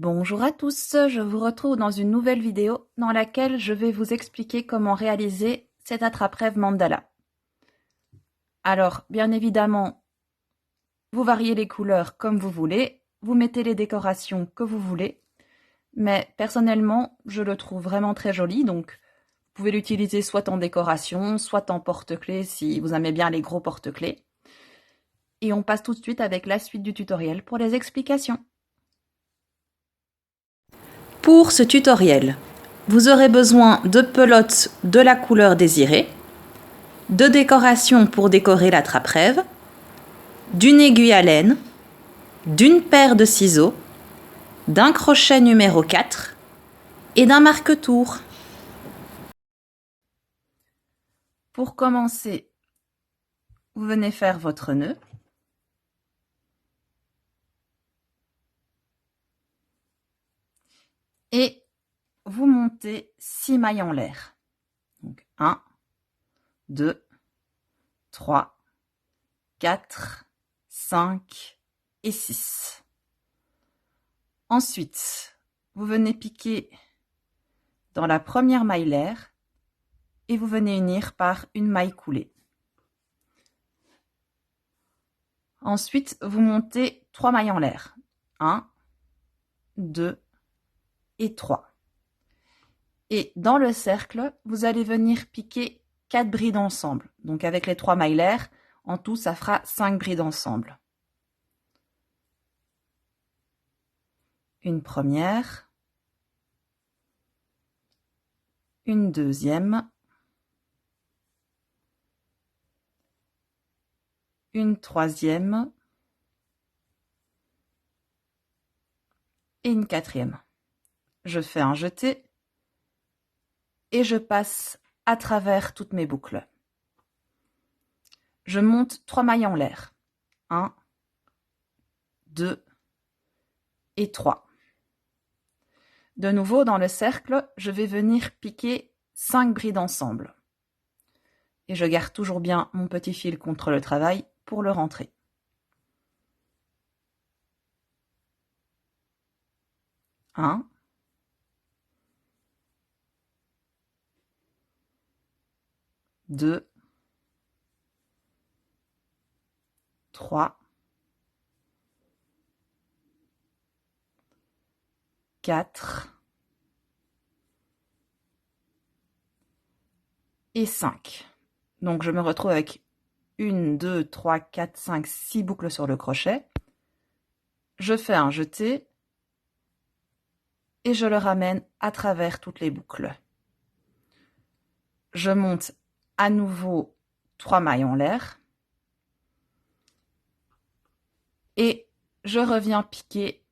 Bonjour à tous, je vous retrouve dans une nouvelle vidéo dans laquelle je vais vous expliquer comment réaliser cet attrape-rêve mandala. Alors, bien évidemment, vous variez les couleurs comme vous voulez, vous mettez les décorations que vous voulez, mais personnellement, je le trouve vraiment très joli, donc vous pouvez l'utiliser soit en décoration, soit en porte-clés si vous aimez bien les gros porte-clés. Et on passe tout de suite avec la suite du tutoriel pour les explications. Pour ce tutoriel, vous aurez besoin de pelotes de la couleur désirée, de décorations pour décorer l'attrape-rêve, d'une aiguille à laine, d'une paire de ciseaux, d'un crochet numéro 4 et d'un marque-tour. Pour commencer, vous venez faire votre nœud. Et vous montez 6 mailles en l'air. Donc 1, 2, 3, 4, 5 et 6. Ensuite, vous venez piquer dans la première maille l'air et vous venez unir par une maille coulée. Ensuite, vous montez 3 mailles en l'air. 1, 2 et 3. Et dans le cercle, vous allez venir piquer 4 brides ensemble. Donc avec les 3 mailles l'air, en tout, ça fera 5 brides ensemble. Une première, une deuxième, une troisième et une quatrième. Je fais un jeté et je passe à travers toutes mes boucles. Je monte 3 mailles en l'air. 1, 2 et 3. De nouveau, dans le cercle, je vais venir piquer 5 brides ensemble. Et je garde toujours bien mon petit fil contre le travail pour le rentrer. Un, deux, 3, 4 et 5. Donc je me retrouve avec 1, 2, 3, 4, 5, 6 boucles sur le crochet. Je fais un jeté et je le ramène à travers toutes les boucles. Je monte à nouveau 3 mailles en l'air et je reviens piquer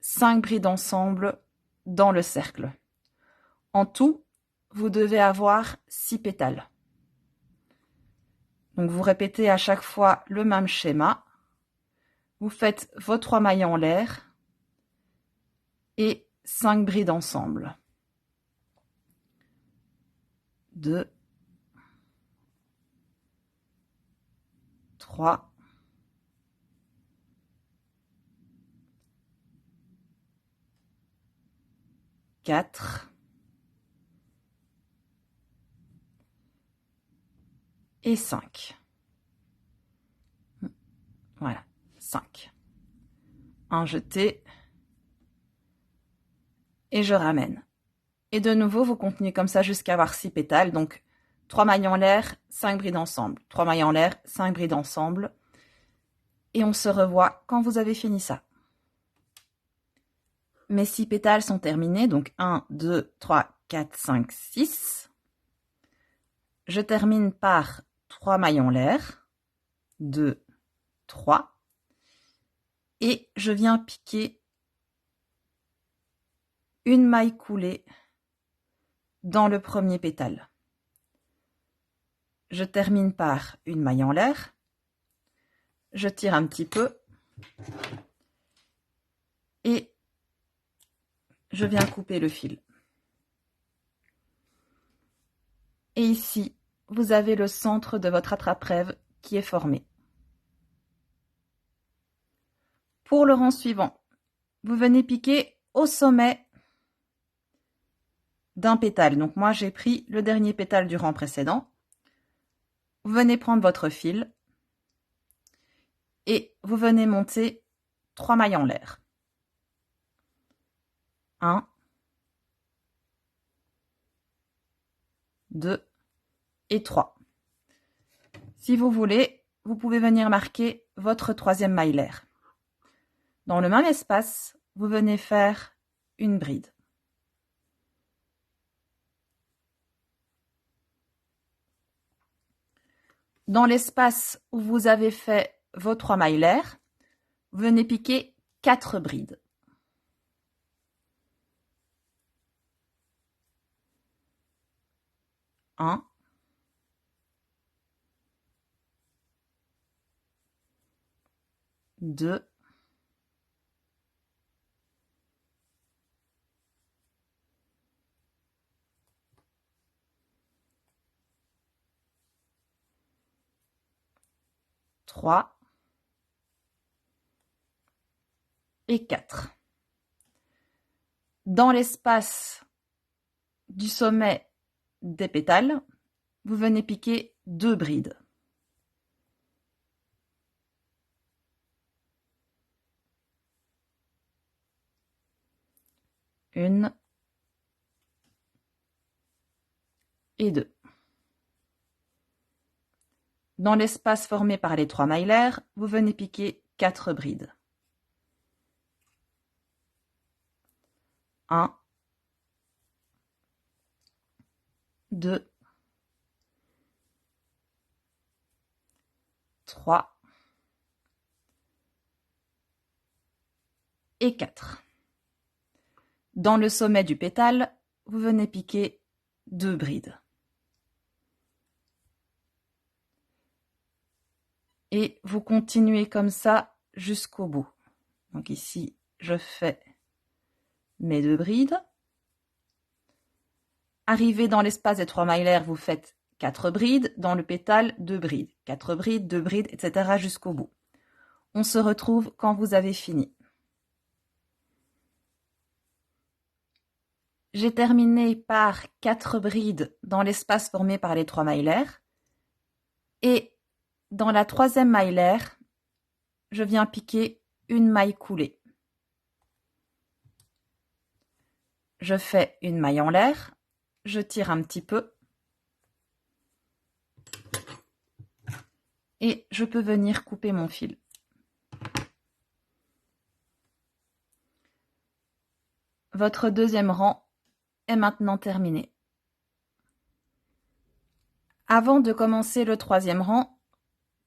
5 brides ensemble dans le cercle. En tout, vous devez avoir 6 pétales. Donc vous répétez à chaque fois le même schéma. Vous faites vos 3 mailles en l'air et 5 brides ensemble. 2, 3, 4 et 5. Voilà, 5. Un jeté et je ramène. Et de nouveau, vous continuez comme ça jusqu'à avoir 6 pétales. Donc 3 mailles en l'air, 5 brides ensemble. 3 mailles en l'air, 5 brides ensemble. Et on se revoit quand vous avez fini ça. Mes 6 pétales sont terminés, donc 1, 2, 3, 4, 5, 6. Je termine par 3 mailles en l'air, 2, 3. Et je viens piquer une maille coulée dans le premier pétale. Je termine par une maille en l'air, je tire un petit peu et je viens couper le fil. Et ici, vous avez le centre de votre attrape-rêve qui est formé. Pour le rang suivant, vous venez piquer au sommet d'un pétale. Donc moi, j'ai pris le dernier pétale du rang précédent. Vous venez prendre votre fil et vous venez monter 3 mailles en l'air. 1, 2 et 3. Si vous voulez, vous pouvez venir marquer votre 3e maille l'air. Dans le même espace, vous venez faire une bride. Dans l'espace où vous avez fait vos 3 mailles l'air, vous venez piquer 4 brides. 1, 2, 3 et 4. Dans l'espace du sommet des pétales, vous venez piquer 2 brides. 1 et 2. Dans l'espace formé par les 3 mailles l'air, vous venez piquer 4 brides. 1, 2, 3 et 4. Dans le sommet du pétale, vous venez piquer 2 brides. Et vous continuez comme ça jusqu'au bout. Donc ici, je fais mes 2 brides. Arrivé dans l'espace des 3 mailles l'air, vous faites 4 brides. Dans le pétale, 2 brides. 4 brides, 2 brides, etc. jusqu'au bout. On se retrouve quand vous avez fini. J'ai terminé par 4 brides dans l'espace formé par les 3 mailles l'air. Et dans la 3e maille l'air, je viens piquer une maille coulée. Je fais une maille en l'air, je tire un petit peu et je peux venir couper mon fil. Votre 2e rang est maintenant terminé. Avant de commencer le 3e rang,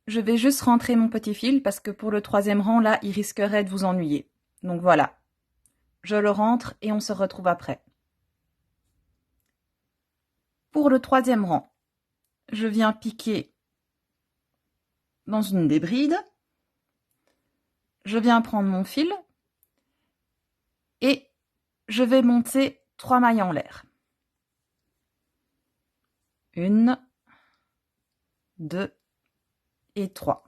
je vais juste rentrer mon petit fil parce que pour le 3e rang, là, il risquerait de vous ennuyer. Donc voilà, je le rentre et on se retrouve après. Pour le 3e rang, je viens piquer dans une des brides. Je viens prendre mon fil et je vais monter 3 mailles en l'air. 1, 2 et 3.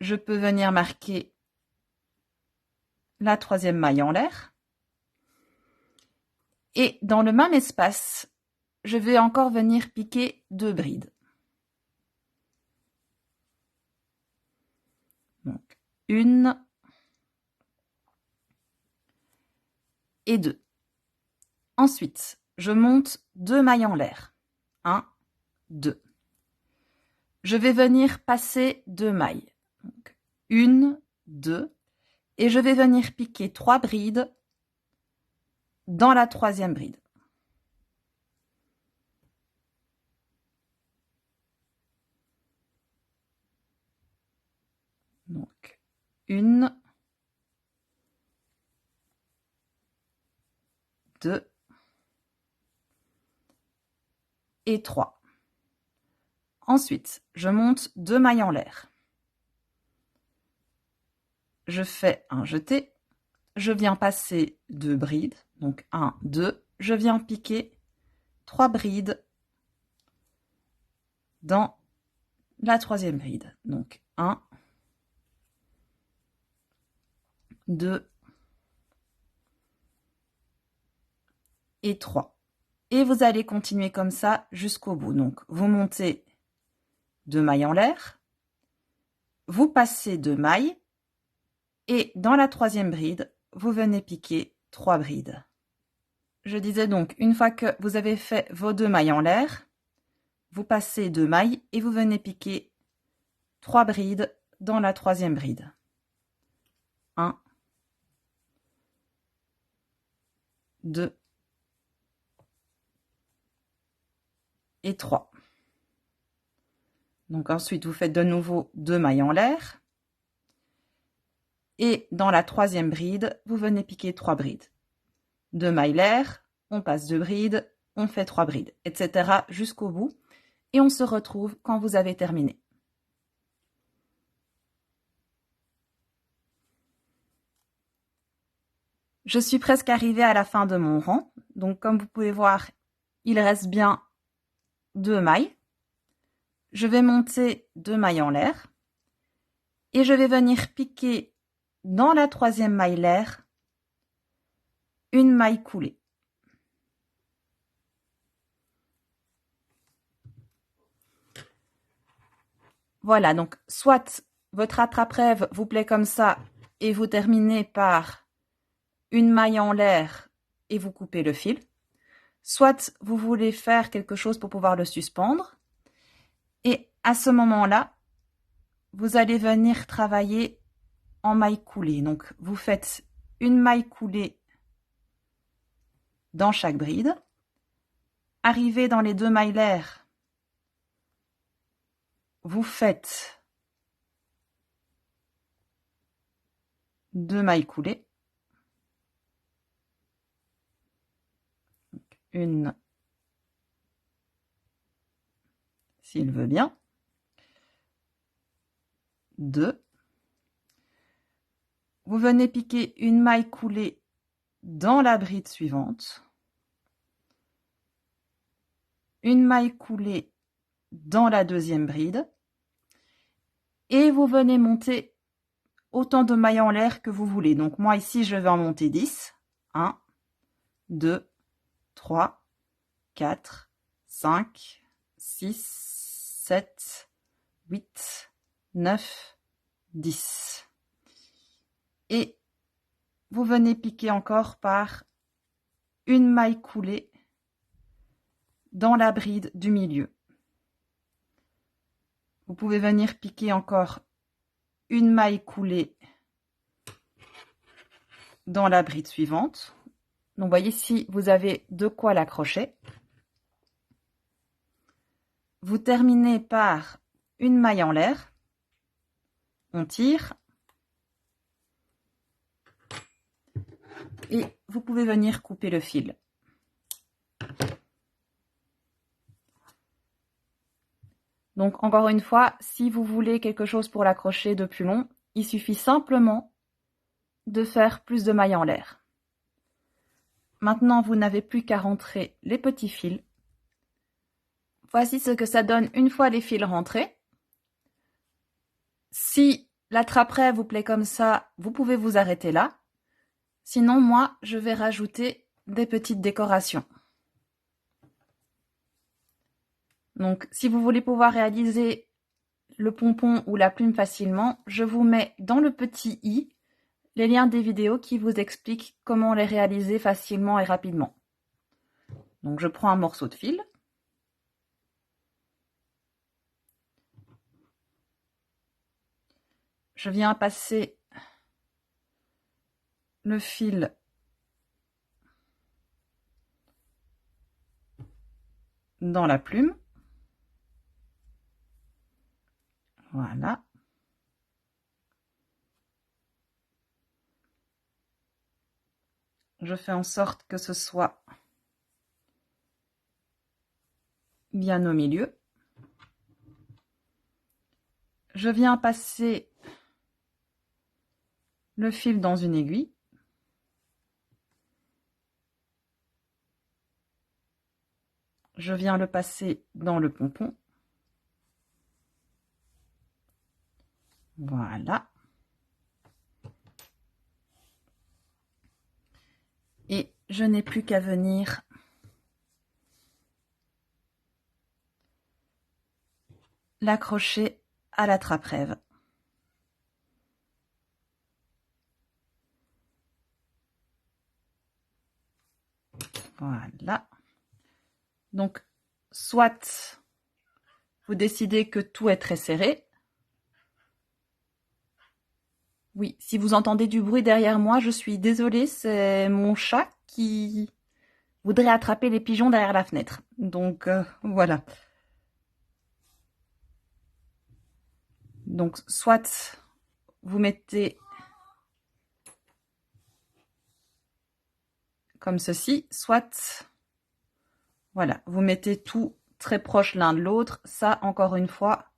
Je peux venir marquer la 3e maille en l'air. Et dans le même espace, je vais encore venir piquer 2 brides. Donc, 1 et 2. Ensuite, je monte 2 mailles en l'air. 1, 2. Je vais venir passer 2 mailles. Donc, 1, 2. Et je vais venir piquer 3 brides dans la 3e bride. Donc, 1, 2 et 3. Ensuite, je monte 2 mailles en l'air. Je fais un jeté. Je viens passer 2 brides. Donc 1, 2. Je viens piquer 3 brides dans la 3e bride. Donc 1, 2 et 3. Et vous allez continuer comme ça jusqu'au bout. Donc, vous montez 2 mailles en l'air, vous passez 2 mailles, et dans la troisième bride, vous venez piquer 3 brides. Je disais donc, une fois que vous avez fait vos 2 mailles en l'air, vous passez 2 mailles et vous venez piquer 3 brides dans la troisième bride. 1, 2 et 3. Donc ensuite, vous faites de nouveau 2 mailles en l'air. Et dans la troisième bride, vous venez piquer 3 brides. 2 mailles l'air, on passe 2 brides, on fait 3 brides, etc. jusqu'au bout. Et on se retrouve quand vous avez terminé. Je suis presque arrivée à la fin de mon rang. Donc comme vous pouvez voir, il reste bien 2 mailles. Je vais monter 2 mailles en l'air. Et je vais venir piquer dans la troisième maille l'air une maille coulée. Voilà, donc soit votre attrape-rêve vous plaît comme ça et vous terminez par une maille en l'air et vous coupez le fil. Soit vous voulez faire quelque chose pour pouvoir le suspendre. Et à ce moment-là, vous allez venir travailler en maille coulée. Donc vous faites une maille coulée dans chaque bride. Arrivé dans les 2 mailles l'air, vous faites 2 mailles coulées. Une, s'il veut bien. 2. Vous venez piquer une maille coulée dans la bride suivante. Une maille coulée dans la deuxième bride. Et vous venez monter autant de mailles en l'air que vous voulez. Donc moi ici, je vais en monter 10. 1, 2, 3, 4, 5, 6, 7, 8, 9, 10. Et vous venez piquer encore par une maille coulée dans la bride du milieu. Vous pouvez venir piquer encore une maille coulée dans la bride suivante. Donc, vous voyez, ici, vous avez de quoi l'accrocher. Vous terminez par une maille en l'air. On tire. Et vous pouvez venir couper le fil. Donc, encore une fois, si vous voulez quelque chose pour l'accrocher de plus long, il suffit simplement de faire plus de mailles en l'air. Maintenant, vous n'avez plus qu'à rentrer les petits fils. Voici ce que ça donne une fois les fils rentrés. Si l'attrape-rêve vous plaît comme ça, vous pouvez vous arrêter là. Sinon, moi, je vais rajouter des petites décorations. Donc, si vous voulez pouvoir réaliser le pompon ou la plume facilement, je vous mets dans le petit i les liens des vidéos qui vous expliquent comment les réaliser facilement et rapidement. Donc, je prends un morceau de fil. Je viens passer le fil dans la plume. Voilà. Je fais en sorte que ce soit bien au milieu. Je viens passer le fil dans une aiguille. Je viens le passer dans le pompon. Voilà. Et je n'ai plus qu'à venir l'accrocher à l'attrape-rêve. Voilà. Donc, soit vous décidez que tout est très serré. Oui, si vous entendez du bruit derrière moi, je suis désolée, c'est mon chat qui voudrait attraper les pigeons derrière la fenêtre. Donc, voilà. Donc, soit vous mettez comme ceci, soit, voilà, vous mettez tout très proche l'un de l'autre. Ça, encore une fois,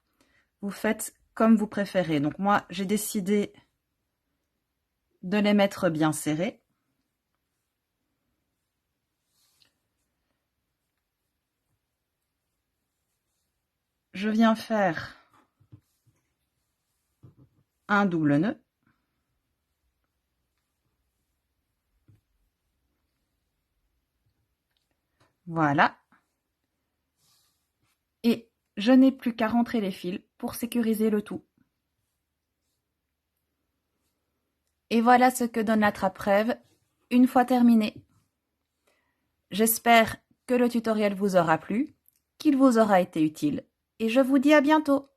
vous faites comme vous préférez. Donc moi, j'ai décidé de les mettre bien serrés. Je viens faire un double nœud. Voilà. Et je n'ai plus qu'à rentrer les fils pour sécuriser le tout. Et voilà ce que donne l'attrape-rêve une fois terminé. J'espère que le tutoriel vous aura plu, qu'il vous aura été utile, et je vous dis à bientôt.